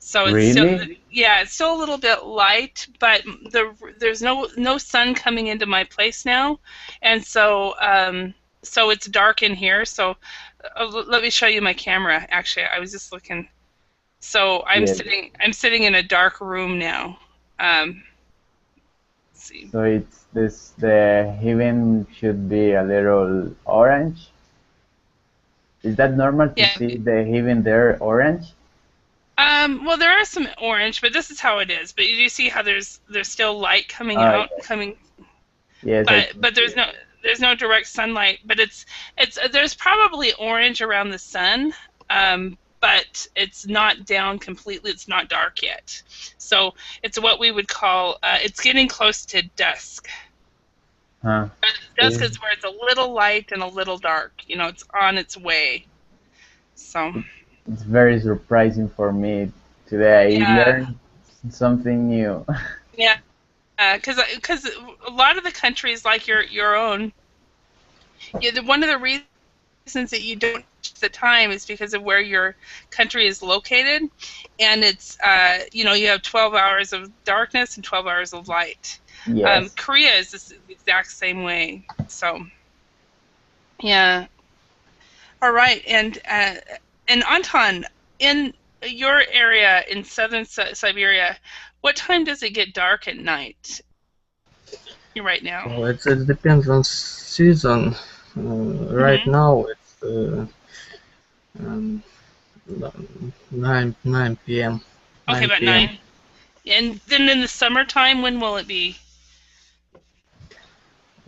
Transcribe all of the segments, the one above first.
So it's still, Really? yeah, it's still a little bit light, but there's no sun coming into my place now, and so it's dark in here. So let me show you my camera. Actually, I was just looking. So Yeah. I'm sitting in a dark room now. Let's see. So it's this the heaven should be a little orange. Is that normal to Yeah. see the heaven there orange? Well, there are some orange, but this is how it is. But you see how there's still light coming Oh out, yes, coming, yes, I can but see it. there's no direct sunlight. But it's there's probably orange around the sun, but it's not down completely. It's not dark yet. So it's what we would call it's getting close to dusk. Huh. Dusk It's, is where it's a little light and a little dark. You know, it's on its way. So it's very surprising for me today. I yeah, learned something new. yeah. Because a lot of the countries like your own, one of the reasons that you don't change the time is because of where your country is located, and it's you have 12 hours of darkness and 12 hours of light. Yes. Korea is the exact same way. So yeah, all right, and Anton, in your area in southern Siberia, what time does it get dark at night? Right now. Well, it depends on season. Right Hmm. now it's um, 9 p.m. Okay, 9 about p.m. 9. And then in the summertime, when will it be?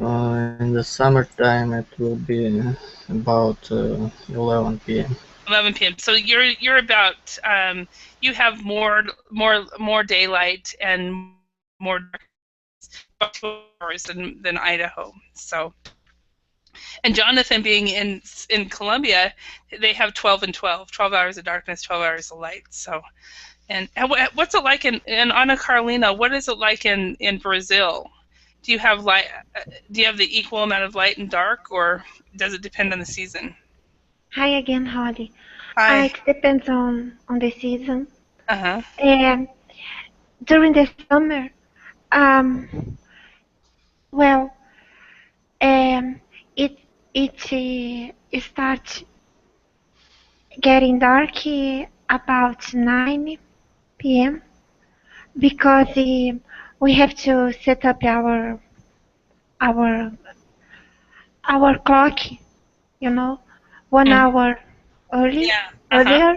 In the summertime it will be about 11 p.m. 11 p.m. So you're about you have more daylight and more dark hours than Idaho. So, and Jonathan being in Colombia, they have 12 and 12, 12 hours of darkness, 12 hours of light. So, and what's it like in Ana Carolina? What is it like in Brazil? Do you have light? Do you have the equal amount of light and dark, or does it depend on the season? Hi again, Holly. Hi. It depends on the season. Uh-huh. And during the summer, um, well, um, it it starts getting dark about 9 p.m. because we have to set up our our clock, you know, one Mm-hmm. hour early Yeah. Uh-huh. earlier,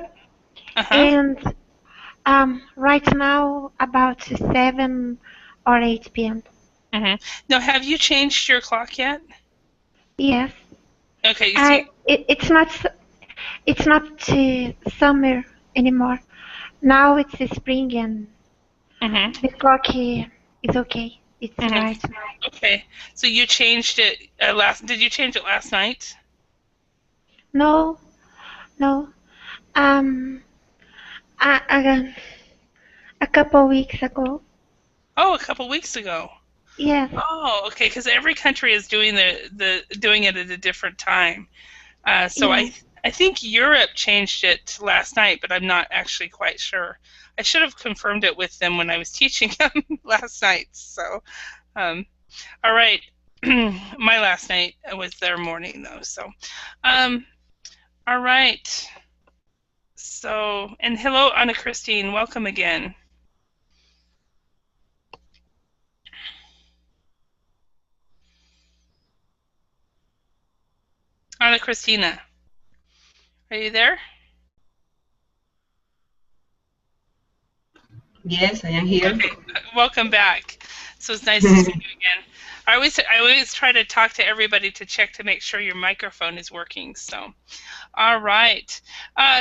Uh-huh. and right now about 7 or 8 p.m. Mm-hmm. Now, have you changed your clock yet? Yes, Okay, you see. it's not summer anymore. Now it's spring and Mm-hmm. the clock is okay. It's Mm-hmm. right. Okay. So you changed it did you change it last night? No, no. Um, a couple weeks ago. Oh, a couple weeks ago. Yes. Oh, okay, because every country is doing the doing it at a different time. So Yes. I think Europe changed it last night, but I'm not actually quite sure. I should have confirmed it with them when I was teaching them last night. So, um, all right. My last night was their morning though. So, um, all right. So, and hello, Anna Christine. Welcome again. Anna Christina, are you there? Yes, I am here. Okay, welcome back. So it's nice to see you again. I always try to talk to everybody to check to make sure your microphone is working. So, all right.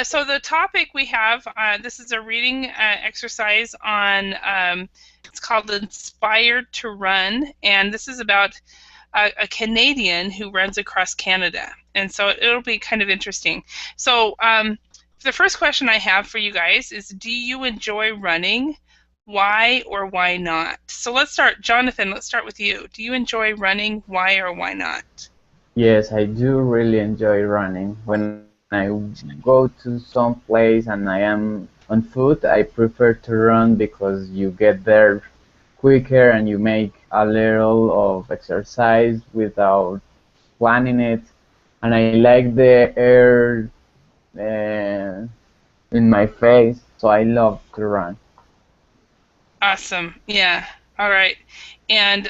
So the topic we have, this is a reading exercise on. It's called "Inspired to Run," and this is about a Canadian who runs across Canada, and so it'll be kind of interesting. So the first question I have for you guys is, do you enjoy running? Why or why not? So let's start, Jonathan. Let's start with you. Do you enjoy running? Why or why not? Yes, I do really enjoy running. When I go to some place and I am on foot, I prefer to run because you get there quicker and you make a little of exercise without planning it. And I like the air in my face, so I love to run. Awesome. Yeah. All right. And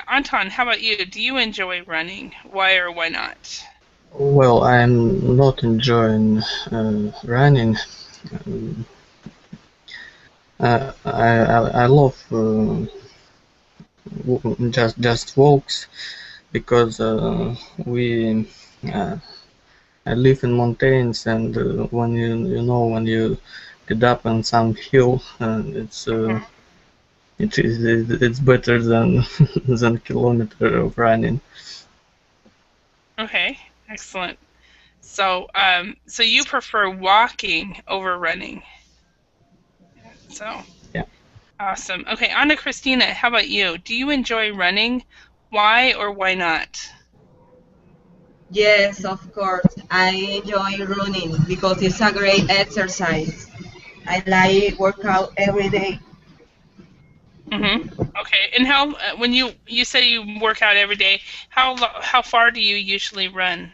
Anton, how about you? Do you enjoy running? Why or why not? Well, I'm not enjoying running. Um, I love just walks because we I live in mountains, and when when you get up on some hill, it's better than than kilometer of running. Okay. Excellent. So, so you prefer walking over running. So, Yeah. awesome. Okay, Anna Christina, how about you? Do you enjoy running? Why or why not? Yes, of course. I enjoy running because it's a great exercise. I like workout every day. Okay, and how when you say you work out every day, how far do you usually run?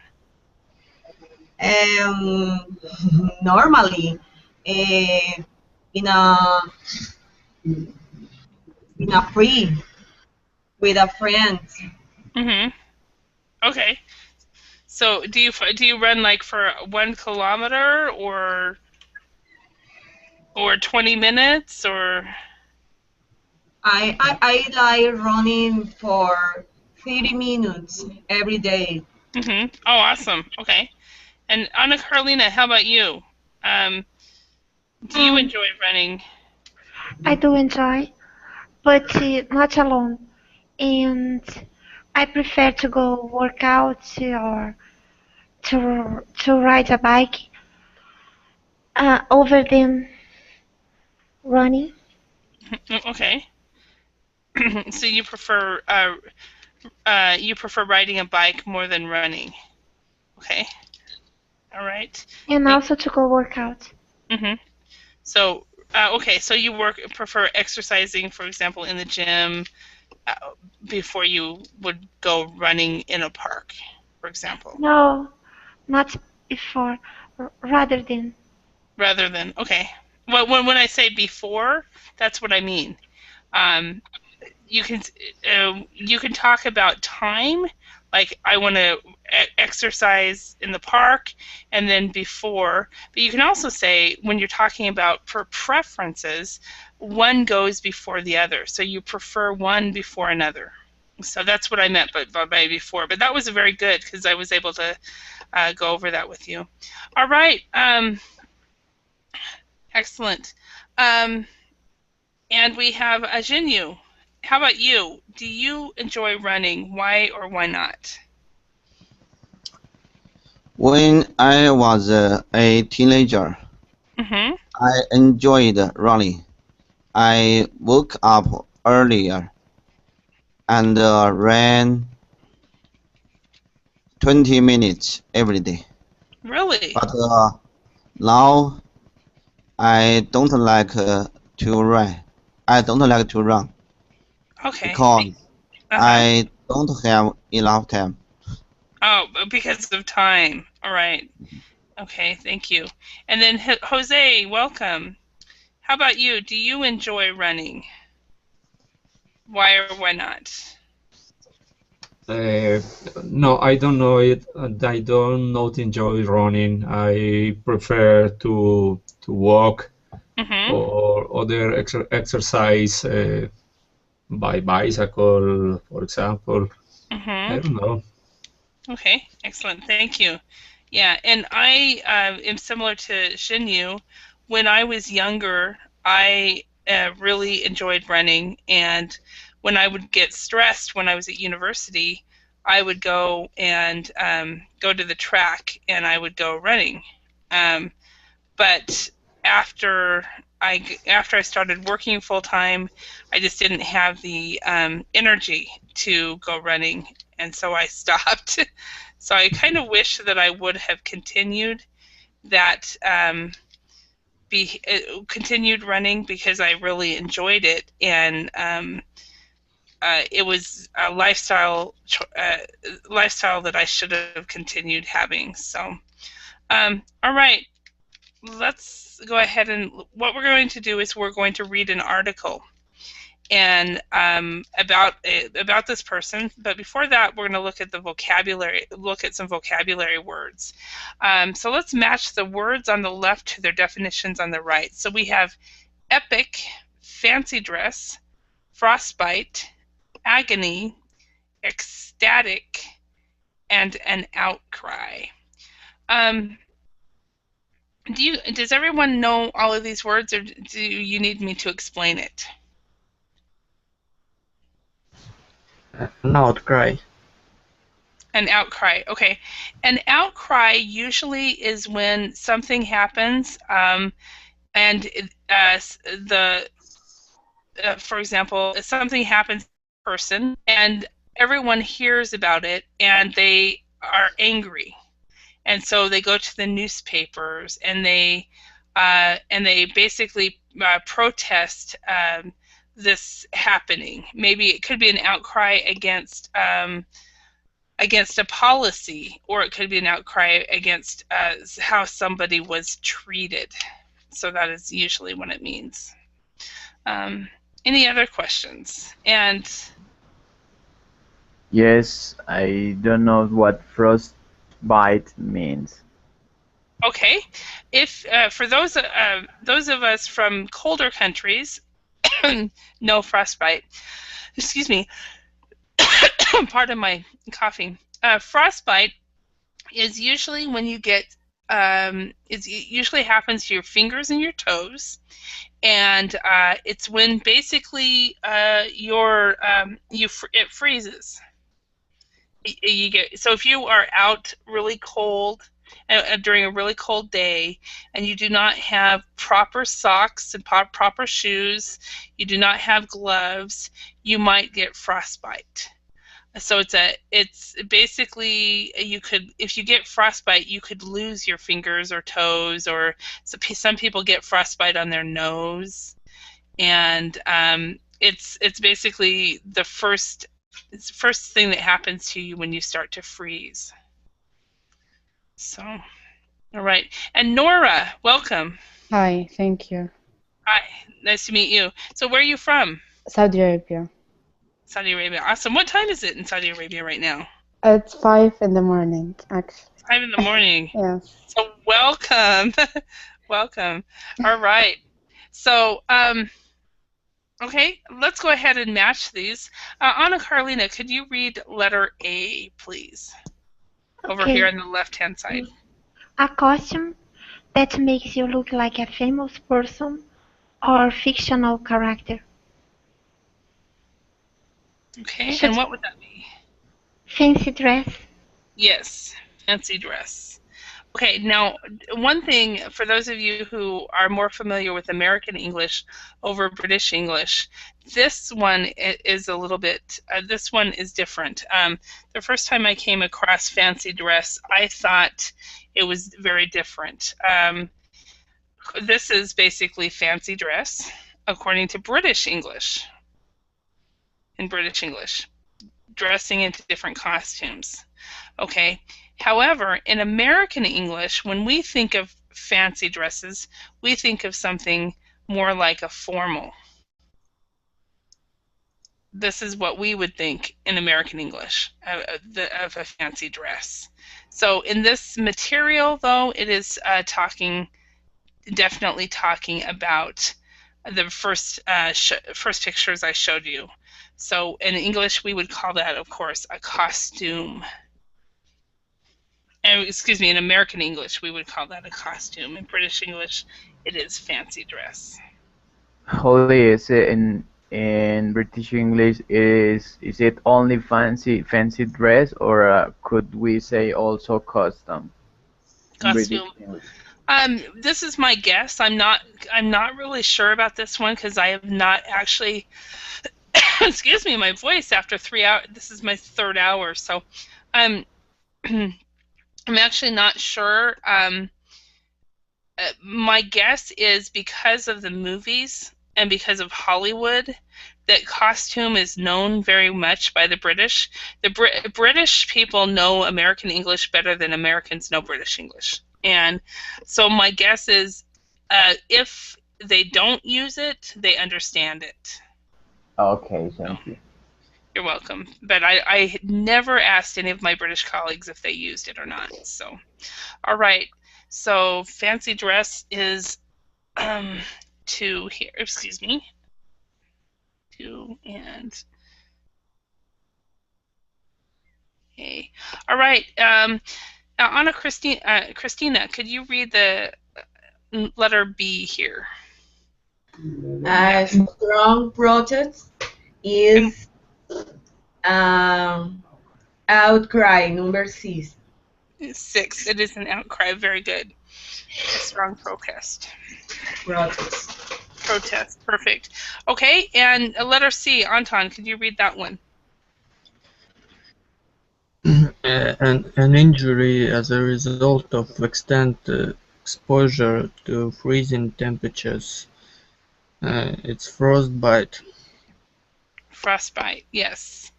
Normally, uh, in a free with a friend. Mhm. Okay. So do you run like for 1 kilometer or 20 minutes or? I like running for 30 minutes every day. Oh, awesome. Okay. And Anna Carolina, how about you? Um, do you Um, enjoy running? I do enjoy, but not alone. And I prefer to go work out or to ride a bike over than running. Okay. So you prefer riding a bike more than running. Okay. All right. And Thank. also to go work out. Mhm. So, okay, so you prefer exercising, for example, in the gym uh, before you would go running in a park, for example, No, not before, rather than. rather than, okay. Well, when I say before, that's what I mean. Um, you can talk about time, like I want to exercise in the park, and then before. But you can also say when you're talking about for preferences, one goes before the other. So you prefer one before another. So that's what I meant by before. But that was very good because I was able to go over that with you. All right. Excellent. Um, And we have Jinyu. How about you? Do you enjoy running? Why or why not? When I was a teenager, Mm-hmm. I enjoyed running. I woke up earlier and ran 20 minutes every day. Really? But now I don't like to run. I don't like to run Okay. because Uh-huh. I don't have enough time. Oh, because of time. All right. Okay, thank you. And then Jose, welcome. How about you? Do you enjoy running? Why or why not? Uh, no, I don't know it. I don't not enjoy running. I prefer to walk Mm-hmm. or other exercise by bicycle, for example. I Mm-hmm. don't know. Okay, excellent. Thank you. Yeah, and I am similar to Xinyu. When I was younger, I really enjoyed running, and when I would get stressed when I was at university, I would go and go to the track and I would go running. Um, but after after I started working full time, I just didn't have the energy to go running, and so I stopped. So I kind of wish that I would have continued that continued running because I really enjoyed it, and it was a lifestyle that I should have continued having. So, all right, let's go ahead, and what we're going to do is we're going to read an article and about this person. But before that, we're going to look at some vocabulary words. So let's match the words on the left to their definitions on the right. So we have epic, fancy dress, frostbite, agony, ecstatic, and an outcry. Does everyone know all of these words, or do you need me to explain it? An outcry. An outcry. Okay. An outcry usually is when something happens, and for example, if something happens to a person and everyone hears about it and they are angry, and so they go to the newspapers and they basically protest this happening. Maybe it could be an outcry against a policy, or it could be an outcry against how somebody was treated. So that is usually what it means. Any other questions? And yes, I don't know what frostbite means. Okay, if for those of us from colder countries, no frostbite. Excuse me. Pardon my coughing. Frostbite is usually when you get. It usually happens to your fingers and your toes, and it's when basically it freezes. You get, so if you are out really cold during a really cold day, and you do not have proper socks and proper shoes, you do not have gloves, you might get frostbite. So it's basically, if you get frostbite, you could lose your fingers or toes, or some people get frostbite on their nose, and it's basically the first thing that happens to you when you start to freeze. So, all right. And Nora, welcome. Hi, thank you. Hi, nice to meet you. So where are you from? Saudi Arabia. Saudi Arabia. Awesome. What time is it in Saudi Arabia right now? It's 5 in the morning, actually. 5 in the morning. Yes. So welcome. Welcome. All right. So, okay, let's go ahead and match these. Anna Carolina, could you read letter A, please? Over here on the left-hand side. A costume that makes you look like a famous person or fictional character. Okay, and what would that be? Fancy dress. Yes, fancy dress. Okay, now one thing for those of you who are more familiar with American English over British English, this one is a little bit, this one is different. The first time I came across fancy dress, I thought it was very different. This is basically fancy dress according to British English. In British English, dressing into different costumes. Okay. However, in American English, when we think of fancy dresses, we think of something more like a formal. This is what we would think in American English of a fancy dress. So in this material, though, it is definitely talking about the first pictures I showed you. So in English, we would call that, of course, a costume. And, excuse me, in American English, we would call that a costume. In British English, it is fancy dress. Holly, is it in British English? Is it only fancy dress, or could we say also costume? Costume. This is my guess. I'm not really sure about this one because I have not actually. Excuse me, my voice after 3 hours. This is my 3rd hour, so I'm actually not sure My guess is because of the movies and because of Hollywood, that costume is known very much by the British. The British people know American English better than Americans know British English. And so my guess is if they don't use it, they understand it. Okay, thank you. You're welcome. But I never asked any of my British colleagues if they used it or not. So, all right. So fancy dress is 2 here. Excuse me. 2 and A. All right. Anna Christina, could you read the letter B here? A strong protest is outcry, number 6. 6. It is an outcry. Very good. A strong protest. Protest. Perfect. Okay, and letter C. Anton, could you read that one? An injury as a result of extended exposure to freezing temperatures. It's frostbite. Frostbite, yes.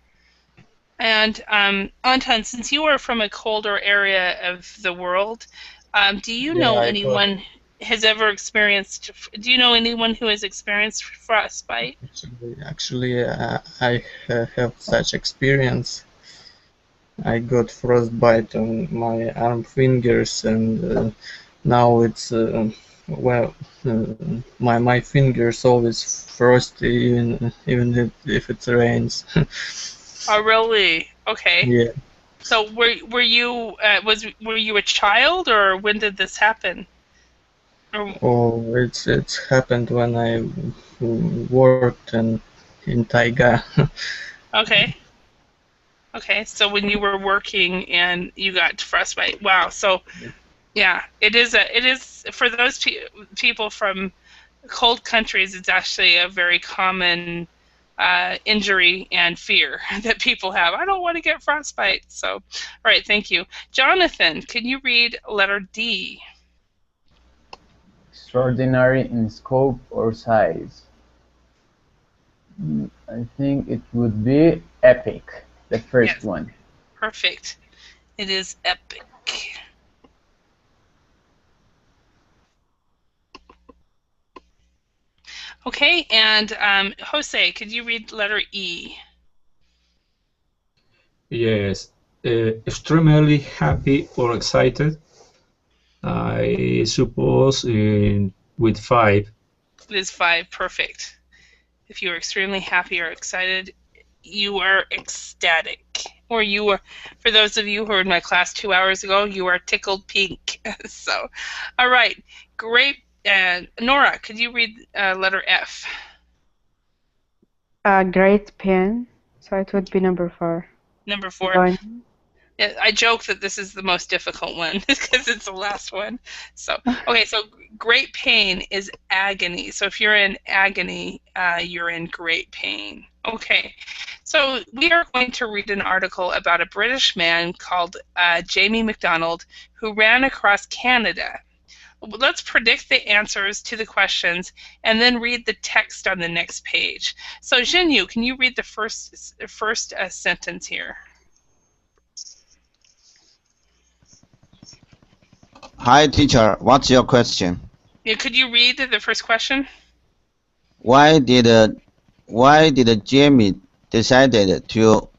And Anton, since you are from a colder area of the world, do you know anyone has ever experienced? Do you know anyone who has experienced frostbite? Actually, I have such experience. I got frostbite on my arm fingers, and now it's my fingers always frosty, even if it rains. Oh, really? Okay. Yeah. So were you were you a child, or when did this happen? Oh, it's happened when I worked in Taiga. Okay. Okay, so when you were working and you got frostbite. Wow. So yeah, it is for those people from cold countries, it's actually a very common injury and fear that people have. I don't want to get frostbite. So, all right, thank you. Jonathan, can you read letter D? Extraordinary in scope or size. I think it would be epic, the first one. Perfect. It is epic. Okay, and Jose, could you read letter E? Yes, extremely happy or excited. I suppose with 5. It is 5, perfect. If you are extremely happy or excited, you are ecstatic. Or you are, for those of you who were in my class 2 hours ago, you are tickled pink. So, all right, great. And Nora, could you read letter F? Great pain. So it would be number 4. Number 4. Yeah, I joke that this is the most difficult one because it's the last one. So, okay, so great pain is agony. So if you're in agony, you're in great pain. Okay, so we are going to read an article about a British man called Jamie MacDonald who ran across Canada. Let's predict the answers to the questions and then read the text on the next page. So Jinyu, can you read the first sentence here? Hi, teacher. What's your question? Yeah, could you read the first question? Why did Jamie decide to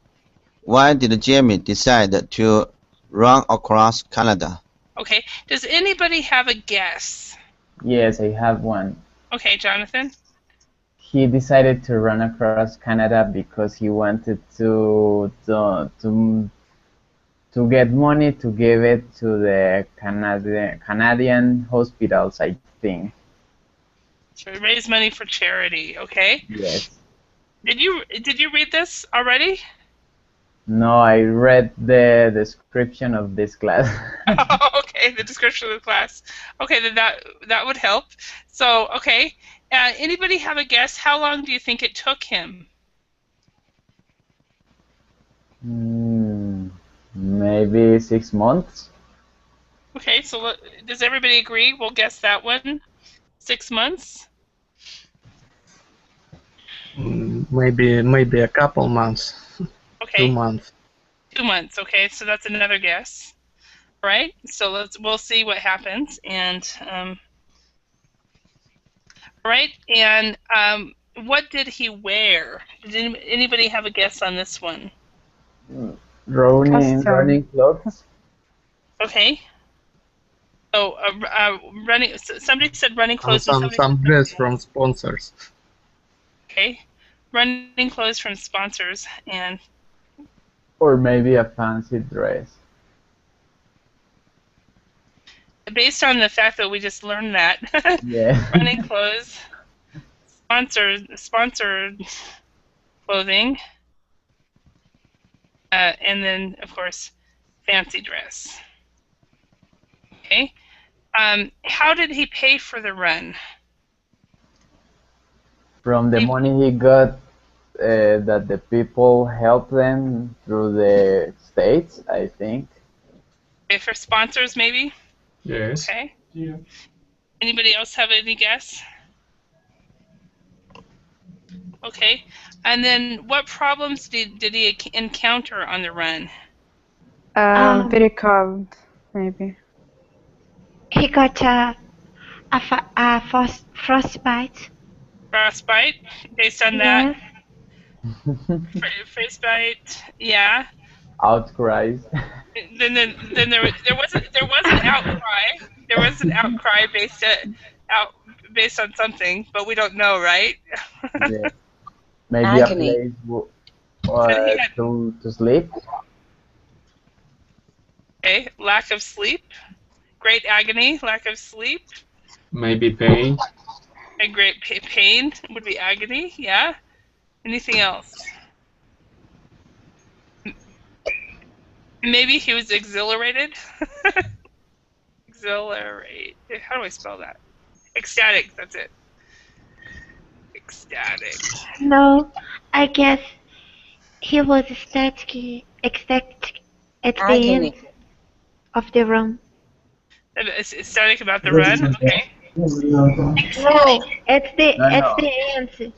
run across Canada? Okay. Does anybody have a guess? Yes, I have one. Okay, Jonathan? He decided to run across Canada because he wanted to get money to give it to the Canadian hospitals, I think. So raise money for charity, okay? Yes. Did you read this already? No, I read the description of this class. Oh, okay, the description of the class. Okay, then that would help. So, okay, anybody have a guess? How long do you think it took him? Maybe 6 months. Okay, so does everybody agree? We'll guess that one. 6 months? Maybe a couple months. Okay. 2 months. 2 months. Okay, so that's another guess. All right. So we'll see what happens. And all right. And what did he wear? Did anybody have a guess on this one? Running clothes. Okay. So running. Somebody said running clothes. Some dress from sponsors. Okay. Running clothes from sponsors and. Or maybe a fancy dress. Based on the fact that we just learned that. Yeah. Running clothes. Sponsored clothing. And then, of course, fancy dress. Okay. How did he pay for the run? From the money he got that the people helped them through the states, I think. Okay, for sponsors, maybe? Yes. Okay. Yeah. Anybody else have any guess? Okay. And then what problems did he encounter on the run? Very cold, maybe. He got a frostbite. Frostbite, based on that. Frostbite, yeah. Outcries. Then there was an outcry. There was an outcry based on something, but we don't know, right? Yeah. Maybe Agony. a place to sleep. Okay, lack of sleep. Great agony, lack of sleep. Maybe pain. And great pain would be agony, yeah. Anything else? Maybe he was exhilarated. Exhilarate. How do I spell that? Ecstatic, that's it. Ecstatic. No, I guess he was ecstatic at the end of the run. Ecstatic about the run? Okay. No, at the end.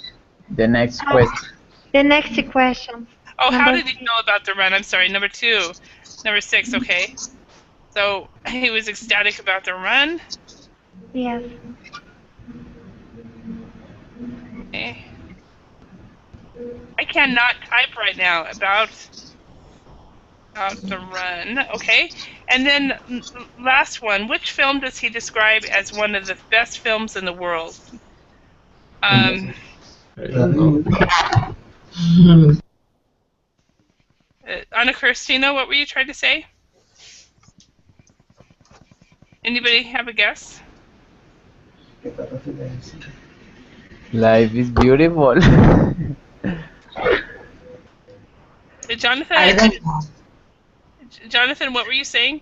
The next question. The next question. Oh, how did he know about the run? I'm sorry, number 2. Number 6, okay. So he was ecstatic about the run? Yes. Okay. I cannot type right now about the run. Okay. And then last one, which film does he describe as one of the best films in the world? I don't know. Anna Christina, what were you trying to say? Anybody have a guess? Life is beautiful. Jonathan? I don't know. Jonathan, what were you saying?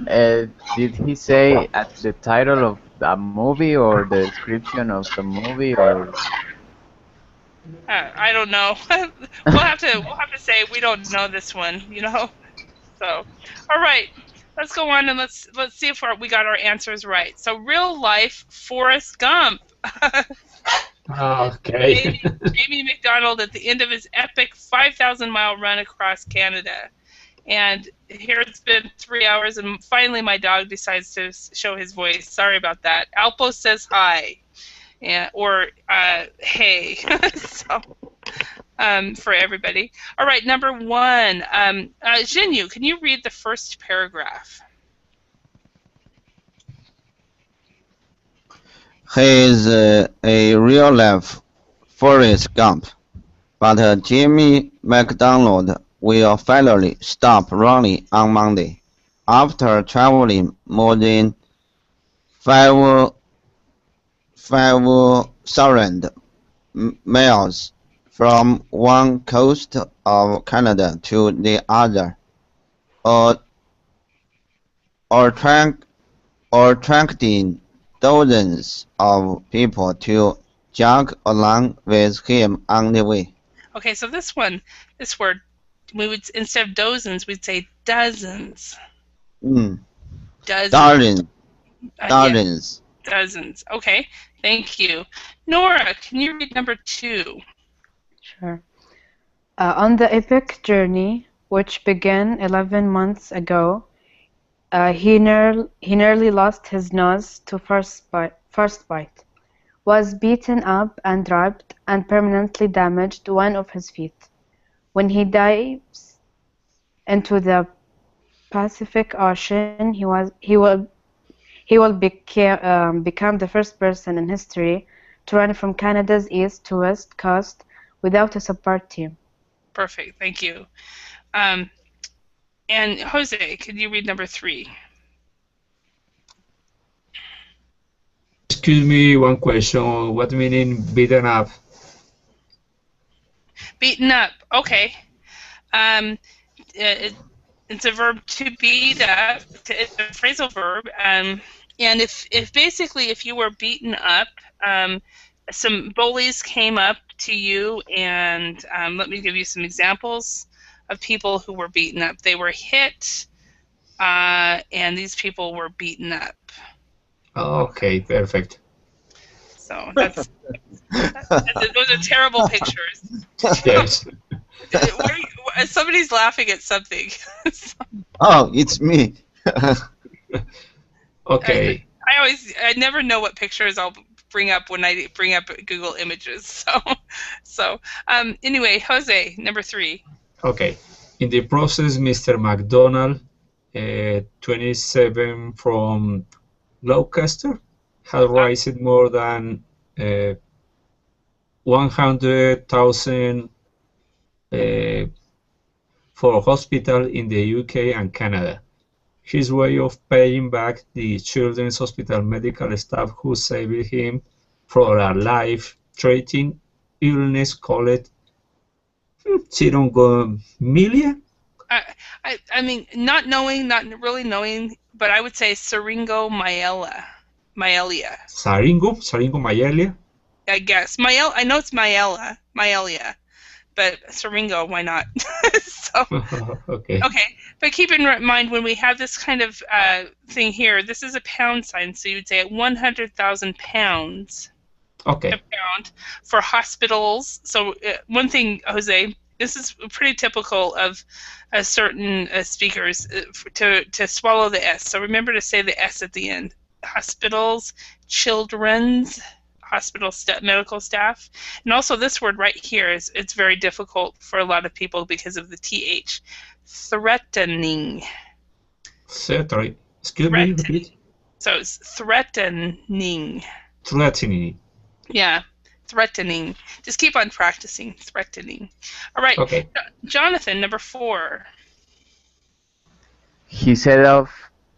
Did he say at the title of a movie or the description of the movie or? I don't know. we'll have to say we don't know this one, you know. So, all right, let's go on and let's see if we got our answers right. So, real life Forrest Gump. Okay. Jamie McDonald at the end of his epic 5,000-mile run across Canada. And here it's been 3 hours, and finally my dog decides to show his voice. Sorry about that. Alpo says hi, or hey. So, for everybody. All right, number 1. Jinyu, can you read the first paragraph? He is a real-life Forrest Gump, but Jimmy McDonald will finally stop running on Monday, after traveling more than 5,000 miles from one coast of Canada to the other, attracting dozens of people to jog along with him on the way. Okay, so this word, we would, instead of dozens, we'd say dozens. Mm. Dozens. Darling. Yeah, Dozens. dozens. Okay, thank you. Nora, can you read number 2? Sure. On the epic journey, which began 11 months ago, he nearly lost his nose to frostbite, was beaten up and robbed, and permanently damaged one of his feet. When he dives into the Pacific Ocean, he will become the first person in history to run from Canada's east to west coast without a support team. Perfect, thank you. And Jose, could you read number 3? Excuse me, one question. What meaning beaten up? Beaten up. Okay. It's a verb to beat up. It's a phrasal verb. And if basically if you were beaten up, some bullies came up to you, and let me give you some examples of people who were beaten up. They were hit, and these people were beaten up. Okay, perfect. So those are terrible pictures. Yes. Somebody's laughing at something. Oh, it's me. Okay. I never know what pictures I'll bring up when I bring up Google Images. So anyway, Jose, number 3. Okay. In the process, Mr. McDonald, 27 from Gloucester, had raised more than 100,000 for a hospital in the UK and Canada. His way of paying back the Children's Hospital medical staff who saved him from a life-threatening illness called Syringomyelia. I mean, not really knowing, but I would say Syringomyelia. Syringomyelia. I guess I know it's Myelia, but Syringo, why not? So, Okay. okay, but keep in mind when we have this kind of thing here, this is a pound sign, so you'd say 100,000 pounds. Okay. A pound for hospitals. So one thing, Jose, this is pretty typical of certain speakers to swallow the S. So remember to say the S at the end. Hospitals, children's hospital medical staff, and also this word right here it's very difficult for a lot of people because of the TH. Threatening. Certainly. Excuse me, repeat. So it's threatening. Threatening. Yeah, threatening. Just keep on practicing. Threatening. All right. Okay. Jonathan, number 4. He set off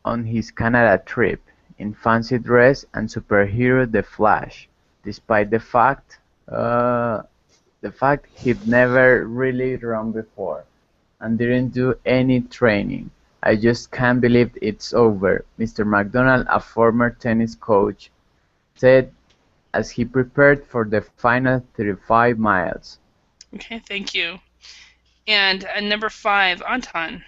on his Canada trip in fancy dress and superhero The Flash, despite the fact he'd never really run before and didn't do any training. I just can't believe it's over, Mr. McDonald, a former tennis coach, said as he prepared for the final 35 miles. Okay, thank you. And number 5, Anton.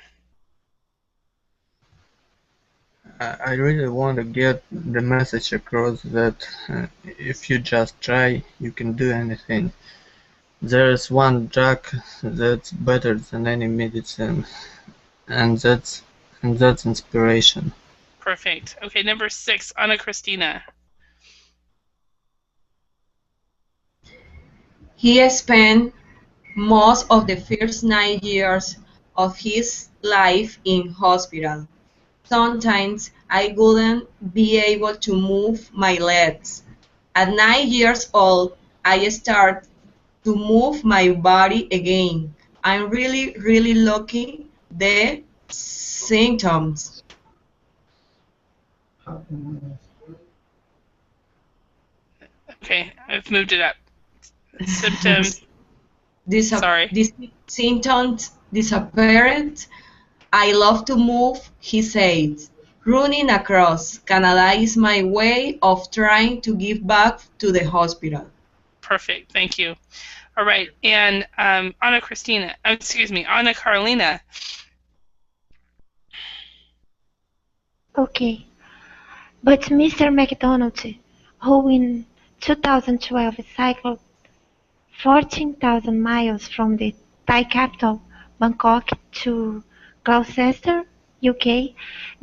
I really want to get the message across that if you just try, you can do anything. There's one drug that's better than any medicine, and that's inspiration. Perfect. Okay, number 6, Ana Cristina. He spent most of the first 9 years of his life in hospital. Sometimes I wouldn't be able to move my legs. At 9 years old, I started to move my body again. I'm really, really lucky. The symptoms. Okay, I've moved it up. Symptoms. Sorry. These symptoms disappeared. I love to move, he said. Running across Canada is my way of trying to give back to the hospital. Perfect. Thank you. All right. And Anna Carolina. Okay. But Mr. McDonald, who in 2012 cycled 14,000 miles from the Thai capital, Bangkok, to Gloucester, UK,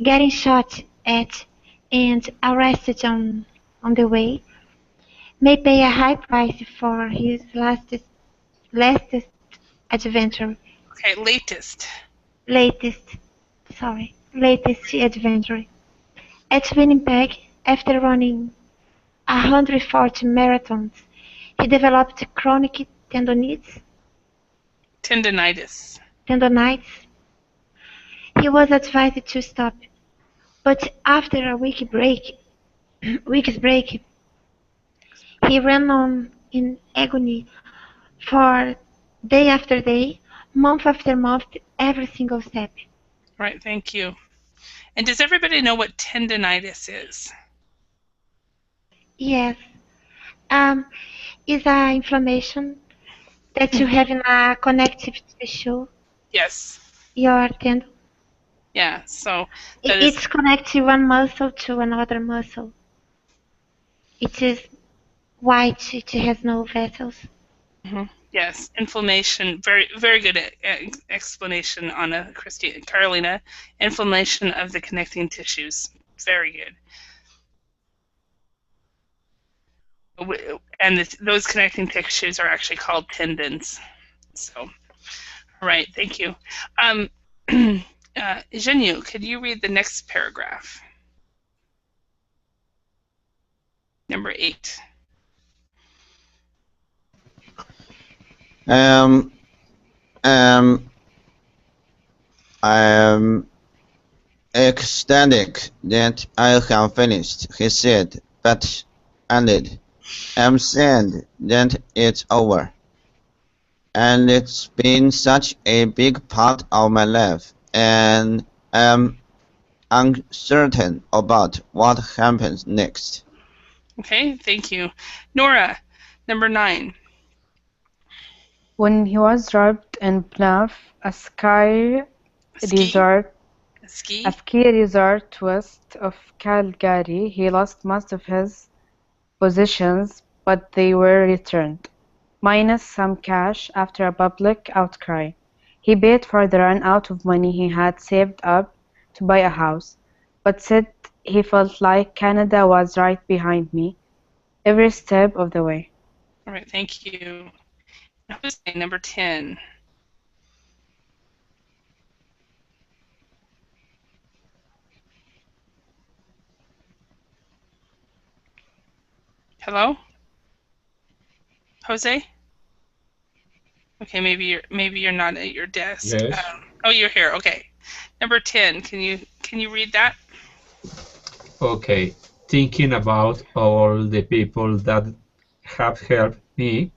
getting shot at and arrested on the way, may pay a high price for his latest adventure. Okay, latest Adventure. At Winnipeg, after running 140 marathons, he developed chronic tendonitis. He was advised to stop, but after a week's break, he ran on in agony for day after day, month after month, every single step. Right, thank you. And does everybody know what tendonitis is? Yes. Is an inflammation that you have in a connective tissue. Yes. Your tendon. Yeah, so it's connecting one muscle to another muscle. It is white. It has no vessels. Mm-hmm. Yes, inflammation. Very, very good explanation, Anna Carolina. Inflammation of the connecting tissues. Very good. And those connecting tissues are actually called tendons. So, all right, thank you. Zhenyu, could you read the next paragraph? Number 8. I'm ecstatic that I have finished, he said, but ended. I'm sad that it's over. And it's been such a big part of my life, and I'm uncertain about what happens next. Okay, thank you. Nora, number 9. When he was robbed in Bluff, a ski resort west of Calgary, he lost most of his possessions, but they were returned, minus some cash, after a public outcry. He paid for the run out of money he had saved up to buy a house, but said he felt like Canada was right behind me, every step of the way. All right, thank you. Jose, number 10. Hello? Jose? Okay, maybe you're not at your desk. Yes. Oh, you're here. Okay. Number 10. Can you read that? Okay. Thinking about all the people that have helped me,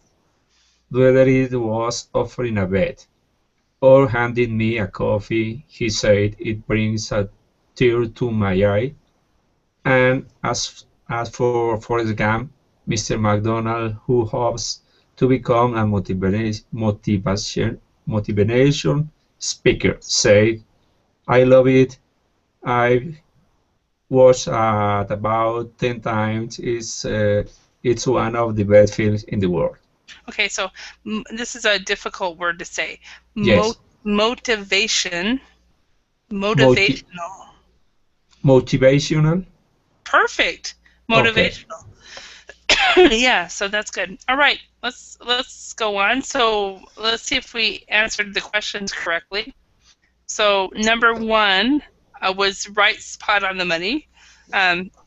whether it was offering a bed or handing me a coffee, he said it brings a tear to my eye. And as for Forrest Gump, Mr. McDonald, who hopes to become a motivation speaker, said, I love it. I've watched about 10 times. It's one of the best films in the world. Okay, so this is a difficult word to say. Yes. Motivational. Motivational? Perfect. Motivational. Okay. Yeah, so that's good. All right, let's go on. So let's see if we answered the questions correctly. So number 1 was right spot on the money.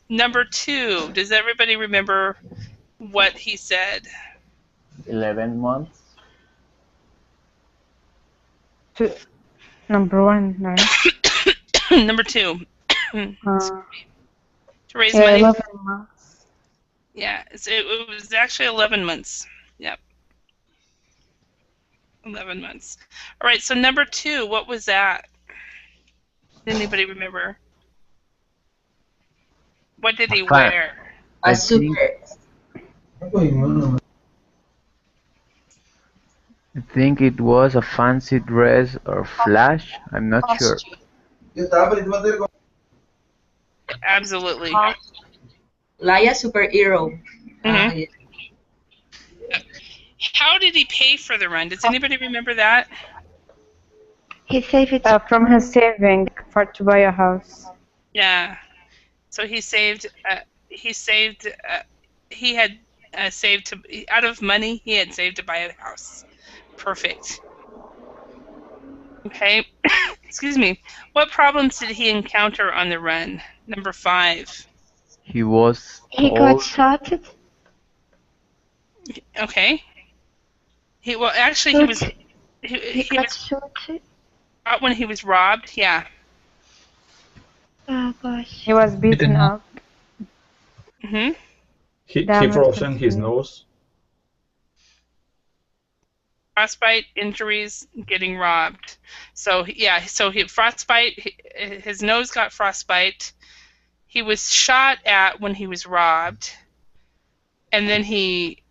Number 2, does everybody remember what he said? 11 months. Number 1, right? Number 2. To raise yeah, money. 11 months. Yeah, it was actually 11 months. Yep. 11 months. All right, so number 2, what was that? Did anybody remember? What did he wear? A super. I think it was a fancy dress or flash. I'm not sure. Absolutely. Like a superhero. Mhm. Yeah. How did he pay for the run? Does anybody remember that? He saved it. From his saving to buy a house. Yeah. So he saved. He saved. He had saved to out of money. He had saved to buy a house. Perfect. Okay. Excuse me. What problems did he encounter on the run? Number 5. He was He got told shot. Okay. He well actually he was he got was shot. out when he was robbed. Yeah. Oh gosh. He was beaten up. Mhm. He Damaged frozen his his face. nose. Frostbite, injuries, getting robbed. So yeah, so he frostbite. His nose got frostbite. He was shot at when he was robbed, and then he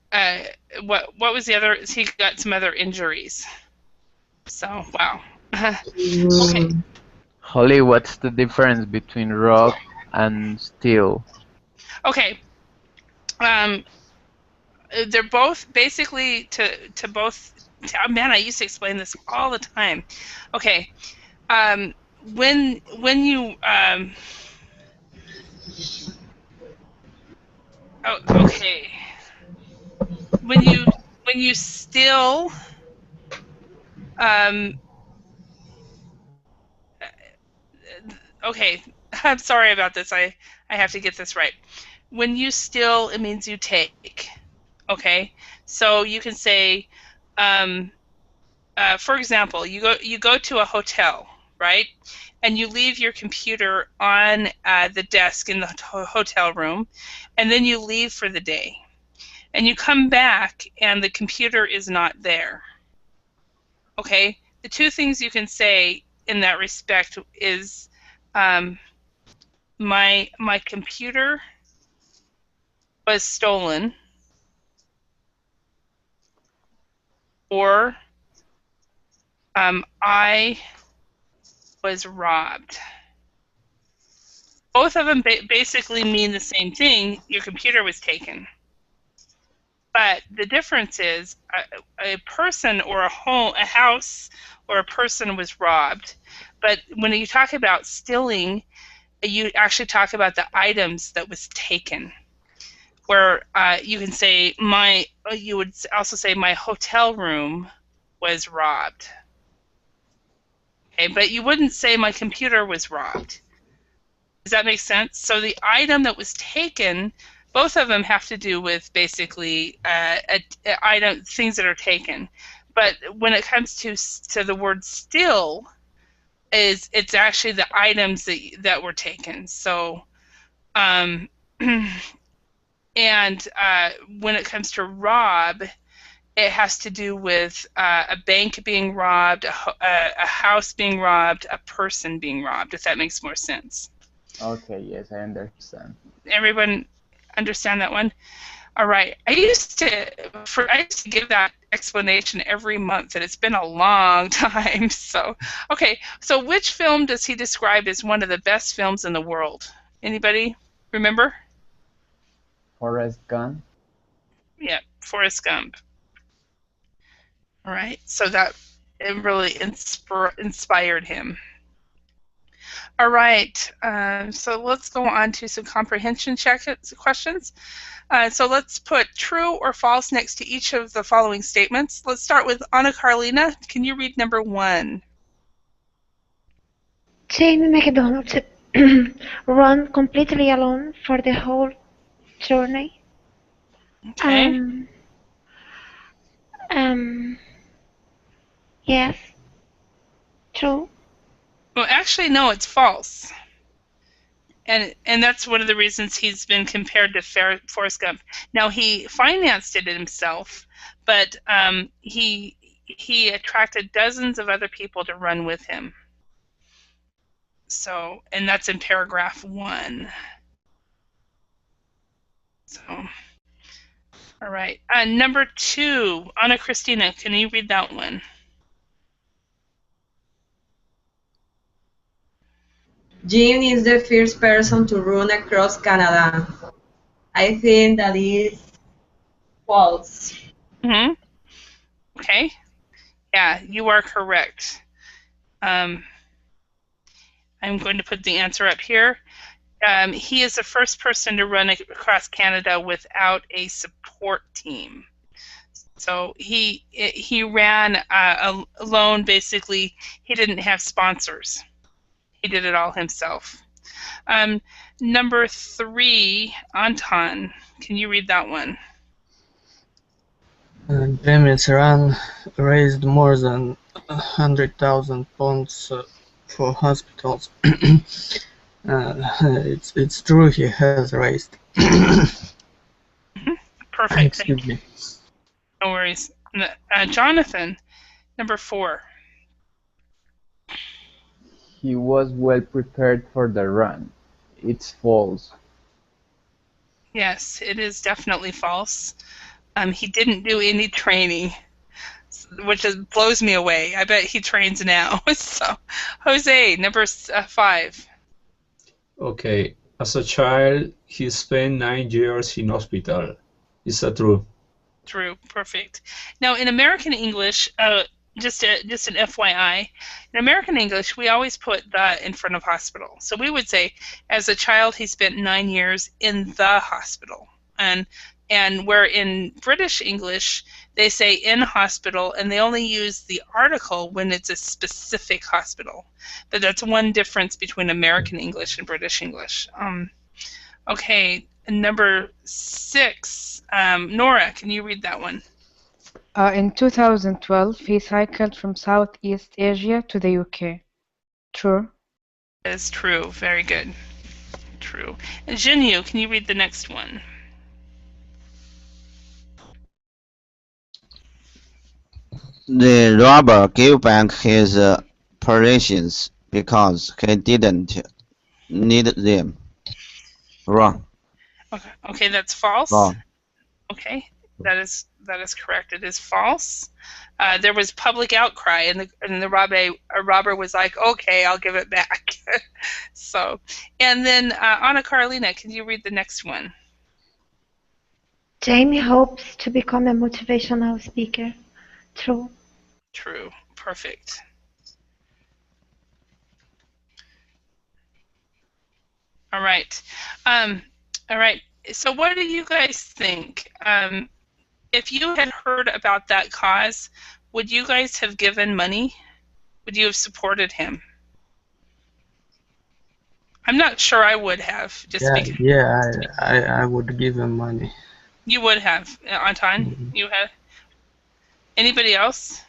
what was the other? He got some other injuries. So wow. Okay. Holly, what's the difference between rob and steal? Okay. They're both basically to both. Oh, man, I used to explain this all the time. Okay. When you oh, okay. When you steal um okay, I'm sorry about this. I have to get this right. When you steal, it means you take. Okay, so you can say, for example, you go to a hotel, right? And you leave your computer on the desk in the hotel room, and then you leave for the day, and you come back, and the computer is not there. Okay, the two things you can say in that respect is, my computer was stolen, or I was robbed. Both of them basically mean the same thing. Your computer was taken. But the difference is a person or a home, a house or a person was robbed. But when you talk about stealing, you actually talk about the items that was taken. Where you can say you would also say my hotel room was robbed. Okay, but you wouldn't say my computer was robbed. Does that make sense? So the item that was taken, both of them have to do with basically item things that are taken. But when it comes to the word steal, it's actually the items that were taken. So, and when it comes to rob, it has to do with a bank being robbed, a house being robbed, a person being robbed. If that makes more sense. Okay, yes, I understand. Everyone understand that one? All right. I used to give that explanation every month, and it's been a long time. So, okay. So, which film does he describe as one of the best films in the world? Anybody remember? Forrest Gump. Yeah, Forrest Gump. All right. So that it really inspired him. All right, so let's go on to some comprehension questions. So let's put true or false next to each of the following statements. Let's start with Anna Carolina. Can you read number 1? Jamie McDonald ran completely alone for the whole journey. Okay. Yes. True. Well, actually, no, it's false. And that's one of the reasons he's been compared to Forrest Gump. Now, he financed it himself, but he attracted dozens of other people to run with him. So, and that's in paragraph 1. So, all All right. Number 2, Anna Christina, can you read that one? Jean is the first person to run across Canada. I think that is false. Mm-hmm. Okay. Yeah, you are correct. I'm going to put the answer up here. He is the first person to run across Canada without a support team. So he ran alone. Basically, he didn't have sponsors. He did it all himself. Number 3, Anton, can you read that one? James Rand raised more than 100,000 pounds for hospitals. It's true he has raised. Perfect. Excuse me. No worries. Jonathan, number 4. He was well prepared for the run. It's false. Yes, it is definitely false. He didn't do any training, which blows me away. I bet he trains now. So, Jose, number 5. Okay. As a child, he spent 9 years in hospital. Is that true? True. Perfect. Now, in American English, just an FYI, in American English, we always put the in front of hospital. So we would say, as a child, he spent 9 years in the hospital. And where in British English, they say in hospital, and they only use the article when it's a specific hospital. But that's one difference between American English and British English. Okay, number 6, Nora, can you read that one? In 2012, he cycled from Southeast Asia to the UK. True? That is true. Very good. True. And Jinyu, can you read the next one? The robber gave back his possessions because he didn't need them. Wrong. Okay, that's false. Wrong. Okay, that is correct. It is false. There was public outcry, and the robber was like, "Okay, I'll give it back." So, and then Anna Carolina, can you read the next one? Jamie hopes to become a motivational speaker. True. True. Perfect. All right. All right. So, what do you guys think? If you had heard about that cause, would you guys have given money? Would you have supported him? I'm not sure I would have. I would give him money. You would have, Anton? Mm-hmm. You have? Anybody else?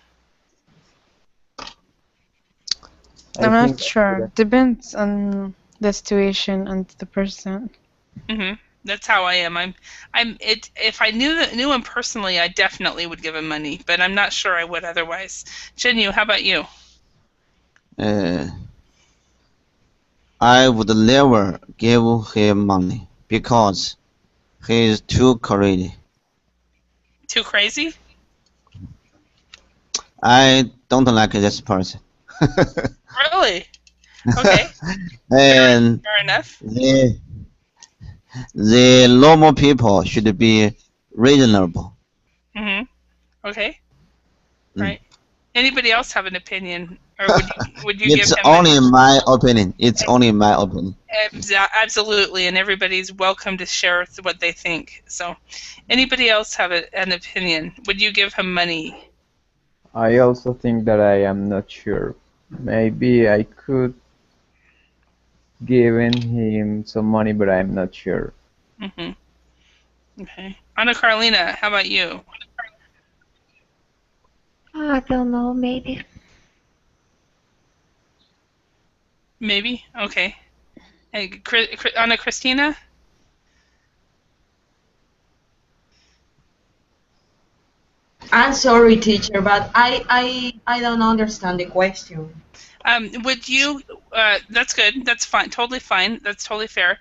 I'm not sure. Depends on the situation and the person. Mm-hmm. That's how I am. If I knew him personally, I definitely would give him money, but I'm not sure I would otherwise. Jinyu, how about you? I would never give him money because he is too crazy. Too crazy? I don't like this person. Really? Okay. And fair enough. The normal people should be reasonable. Mm-hmm. Okay. Right. Anybody else have an opinion, or would you It's give him? only my opinion. It's only my opinion. Absolutely, and everybody's welcome to share what they think. So, anybody else have an opinion? Would you give him money? I also think that I am not sure. Maybe I could give him some money, but I'm not sure. Mm-hmm. Okay. Anna Carolina, how about you? I don't know, maybe. Maybe? Okay. Hey, Anna Christina? I'm sorry, teacher, but I don't understand the question. Would you? That's good. That's fine. Totally fine. That's totally fair.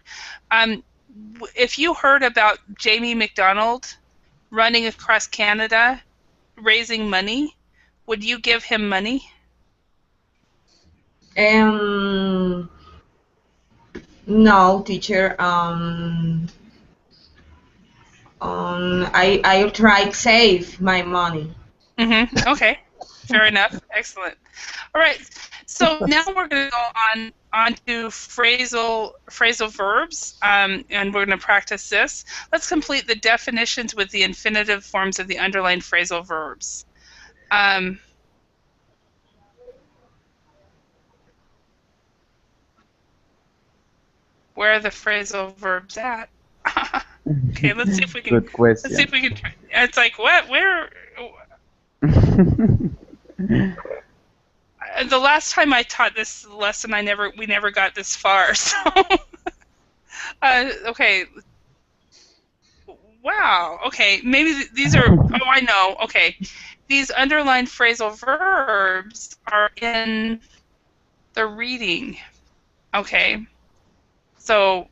If you heard about Jamie McDonald running across Canada, raising money, would you give him money? No, teacher. I try to save my money. Okay. Fair enough. Excellent. All right. So now we're going to go on to phrasal verbs, and we're going to practice this. Let's complete the definitions with the infinitive forms of the underlined phrasal verbs. Where are the phrasal verbs at? Okay, let's see if we can. Good question. Let's see if we can. It's like what? Where? The last time I taught this lesson, we never got this far. So, okay. Wow. Okay. Maybe these are. Oh, I know. Okay. These underlined phrasal verbs are in the reading. Okay. So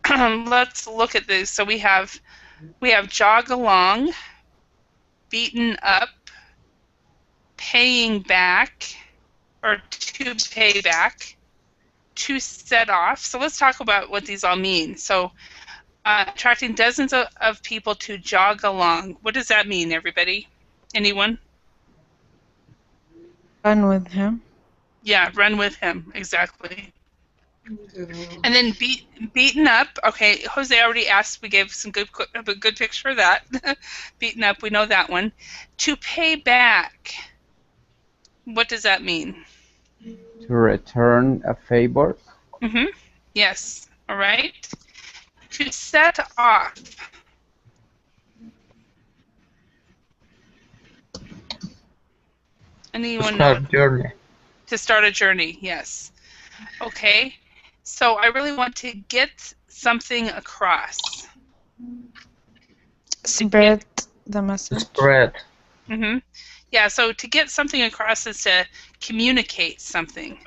let's look at this. So we have jog along, beaten up, paying back, or to pay back, to set off. So let's talk about what these all mean. So attracting dozens of people to jog along. What does that mean, everybody? Anyone? Run with him. Yeah, run with him, exactly. And then beaten up. Okay, Jose already asked. We gave some a good picture of that. Beaten up, we know that one. To pay back. What does that mean? To return a favor. Yes. All right. To set off. Anyone know? Journey. To start a journey. Yes. Okay. So I really want to get something across. Spread the message. Spread. Yeah, so to get something across is to communicate something.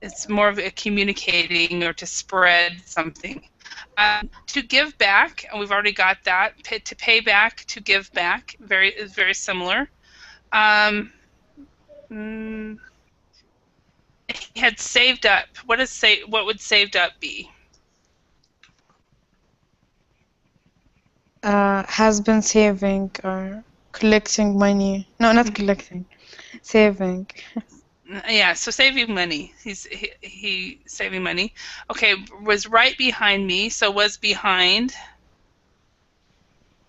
It's more of a communicating or to spread something. To give back, and we've already got that. To pay back, to give back, is very similar. He had saved up. What would saved up be? Has been saving or collecting money. No, not collecting. Saving. Yeah, so saving money. He saving money. Okay, was right behind me. So was behind.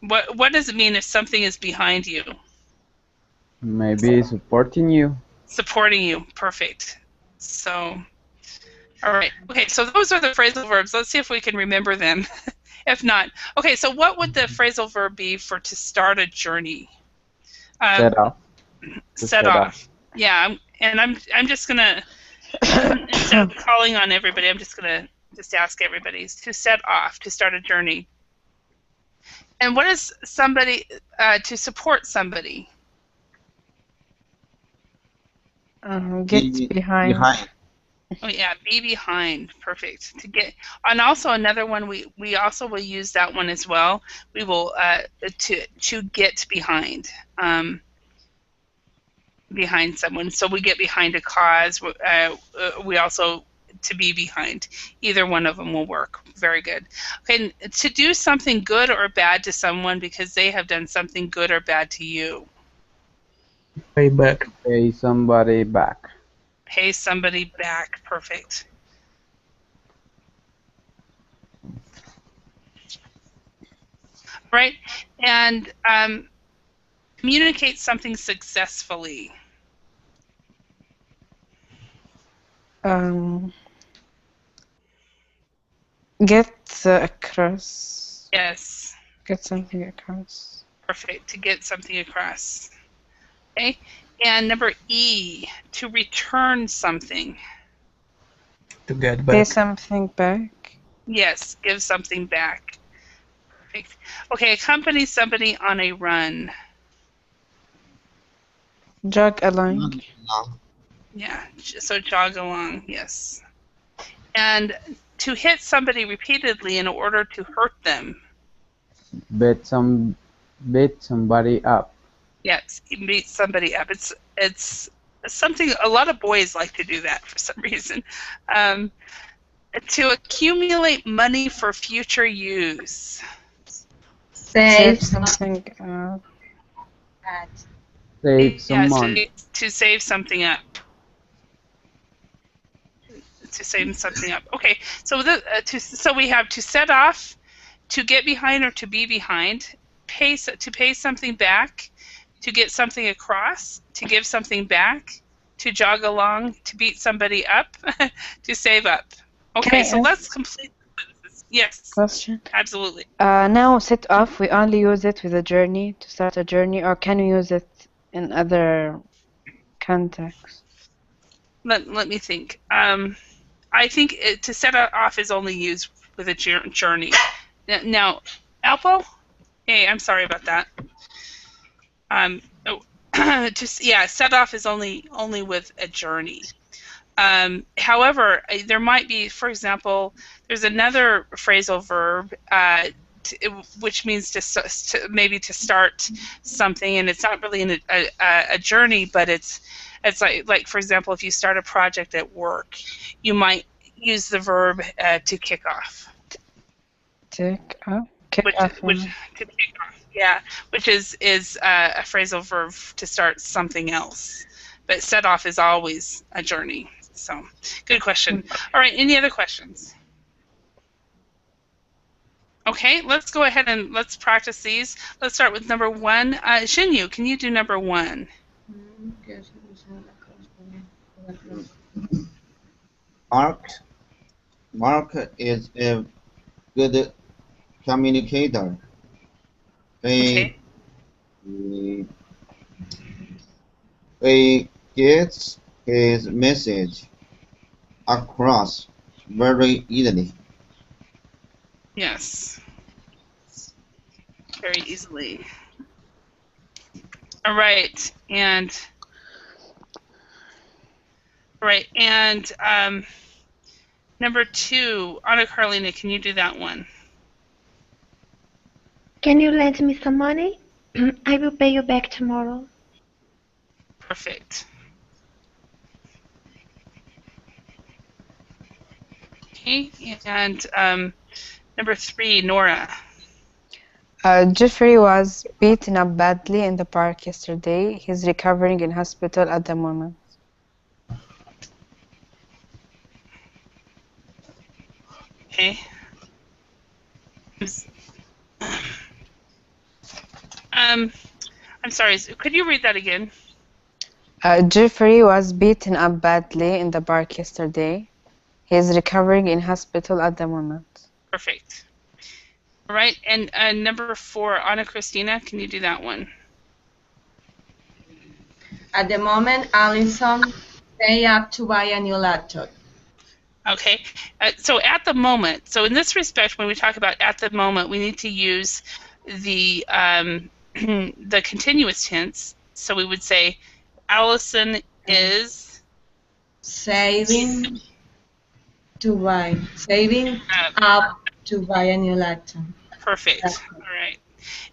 What does it mean if something is behind you? Maybe supporting you. Supporting you. Perfect. So, all right. Okay, so those are the phrasal verbs. Let's see if we can remember them. If not, okay. So what would the phrasal verb be for to start a journey? Set off. Set off. Yeah, I'm just gonna instead of calling on everybody, I'm just gonna ask everybody to set off, to start a journey. And what is somebody to support somebody? Get behind. Oh yeah, be behind. Perfect. To get, and also another one we also will use that one as well. We will to get behind. Behind someone. So we get behind a cause. We also to be behind. Either one of them will work. Very good. Okay, to do something good or bad to someone because they have done something good or bad to you. Pay back. Pay somebody back. Pay somebody back. Perfect. Right, and communicate something successfully. Get across. Yes. Get something across. Perfect. To get something across. Okay. And number E, to return something. To get back. Pay something back. Yes, give something back. Perfect. Okay, accompany somebody on a run. Jog along. Yeah, so jog along, yes. And to hit somebody repeatedly in order to hurt them. Bet Beat somebody up. Yes, meet somebody up. It's something a lot of boys like to do that for some reason. Um, to accumulate money for future use. Save something. at. Save some Yeah, money. to save something up. To save something up. Okay, so so we have to set off, to get behind or to be behind, to pay something back, to get something across, to give something back, to jog along, to beat somebody up, to save up. Okay, so let's complete this. Yes. Question. Absolutely. Now set off, we only use it with a journey, to start a journey, or can we use it in other contexts? Let me think. I think to set off is only used with a journey. Now, Alpo? Hey, I'm sorry about that. Set off is only with a journey. However, there might be, for example, there's another phrasal verb which means maybe to start something, and it's not really a journey, but it's like for example, if you start a project at work, you might use the verb to kick off. To kick off. To kick off, yeah, which is a phrasal verb to start something else. But set off is always a journey. So, good question. All right, any other questions? Okay, let's go ahead and let's practice these. Let's start with number 1. Xinyu, can you do number 1? Mark is a good communicator. He gets his message across very easily. Yes. Very easily. All right, and number 2, Anna Carolina, can you do that one? Can you lend me some money? I will pay you back tomorrow. Perfect. Okay, and number 3, Nora. Jeffrey was beaten up badly in the park yesterday. He's recovering in hospital at the moment. Okay. I'm sorry, could you read that again? Jeffrey was beaten up badly in the park yesterday. He is recovering in hospital at the moment. Perfect. All right, and number 4, Anna Christina, can you do that one? At the moment, Allison stay up to buy a new laptop. Okay, so at the moment, so in this respect, when we talk about at the moment, we need to use the the continuous tense. So we would say, Allison is saving up to buy a new laptop. Perfect. All right.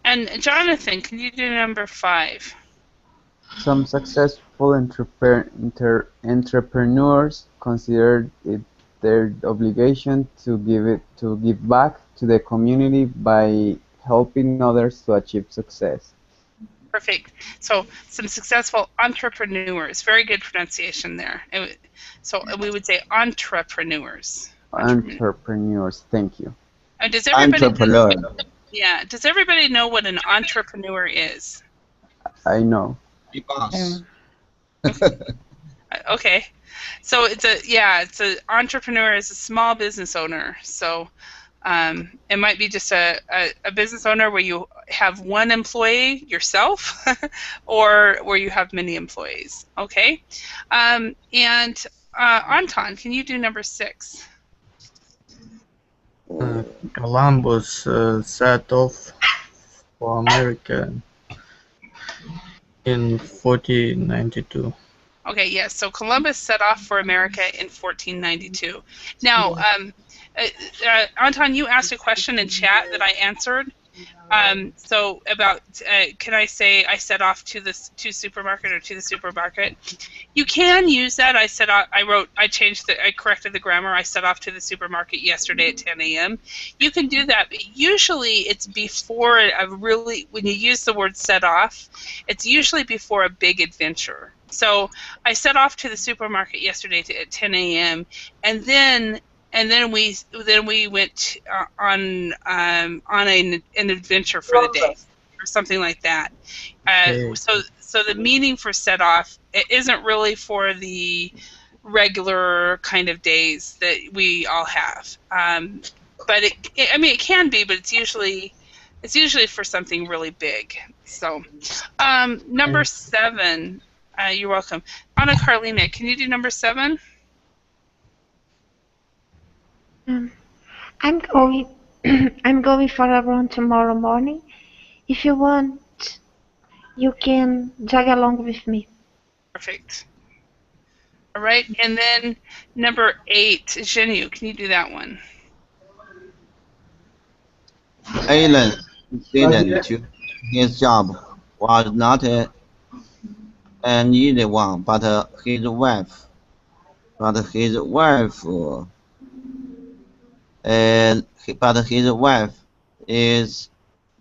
And Jonathan, can you do number 5? Some successful entrepreneurs consider it their obligation to give back to the community by helping others to achieve success. Perfect. So some successful entrepreneurs. Very good pronunciation there. So we would say entrepreneurs. Entrepreneurs. Thank you. Does everybody Entrepreneur. Does everybody know what an entrepreneur is? I know. Boss. Okay. So it's an entrepreneur is a small business owner. So it might be just a business owner where you have one employee yourself, or where you have many employees. Okay. And Anton, can you do number 6? Columbus set off for America in 1492. Okay, yes. So Columbus set off for America in 1492. Now, Anton, you asked a question in chat that I answered. So about, can I say I set off to the supermarket or to the supermarket? You can use that. I corrected the grammar. I set off to the supermarket yesterday at 10 a.m. You can do that, but usually it's before when you use the word set off, it's usually before a big adventure. So I set off to the supermarket yesterday at 10 a.m. and then we went on an adventure for the day, or something like that. So the meaning for set off, it isn't really for the regular kind of days that we all have. But it can be, but it's usually for something really big. So number 7. You're welcome. Anna Carolina, can you do number 7? I'm going. I'm going for a run tomorrow morning. If you want, you can jog along with me. Perfect. All right, and then number 8, Zhenu, can you do that one? Alan didn't do his job was not an easy one, but his wife is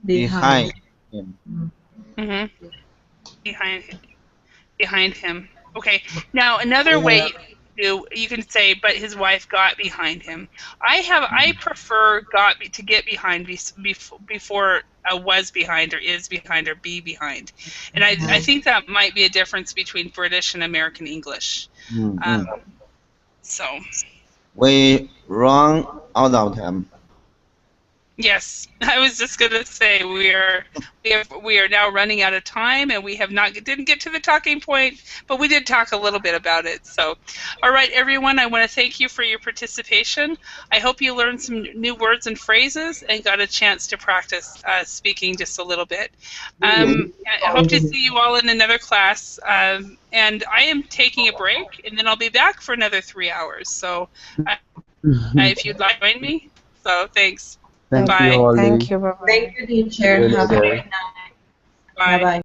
behind him. Mm-hmm. Behind him. Okay. Now another way you can say, but his wife got behind him. I prefer to get behind before was behind or is behind or be behind, and I think that might be a difference between British and American English. So. We run out of time. Yes, I was just going to say we are now running out of time, and we didn't get to the talking point, but we did talk a little bit about it. So, all right, everyone, I want to thank you for your participation. I hope you learned some new words and phrases and got a chance to practice speaking just a little bit. I hope to see you all in another class, and I am taking a break, and then I'll be back for another 3 hours. So, if you'd like to join me, so thanks. Thank Bye. you, Holly. Thank you. Bye-bye. Thank you, teacher. Have a great night. Bye. Bye-bye.